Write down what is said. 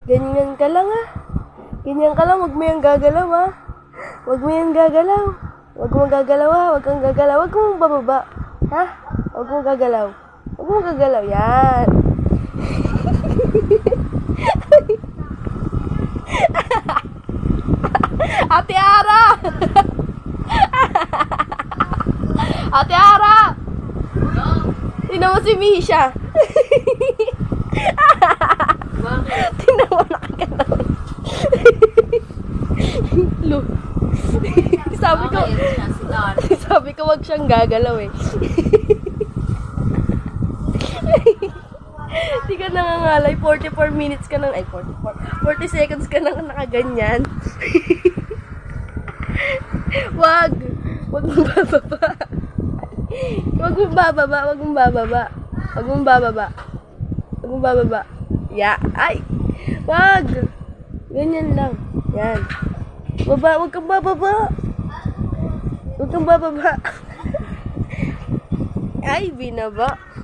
Ganyan ka lang ah. Ganyan ka lang, wag mo yung gagalaw ah. Wag mo yung gagalaw. Wag mo gagalaw ah, wag kang gagalaw. Wag mong bababa. Ha? Wag mo gagalaw. Wag mo gagalaw. Yan. Ate Ara! Ate Ara! Tingnan mo si Misha. Tingnan mo nakagalaw. Lo. Sabi ko wag siyang gagalaw eh. Di ka nangangalay, 44 minutes ka nang, 40 seconds ka nang nakaganyan. Wag mong bababa. Wag mong bababa, wag mong bababa. Wag mong bababa. Wag mong bababa. Ay! Wag! Ganyan lang. Yan. Wag kang bababa. Wag kang bababa. Ay, binaba.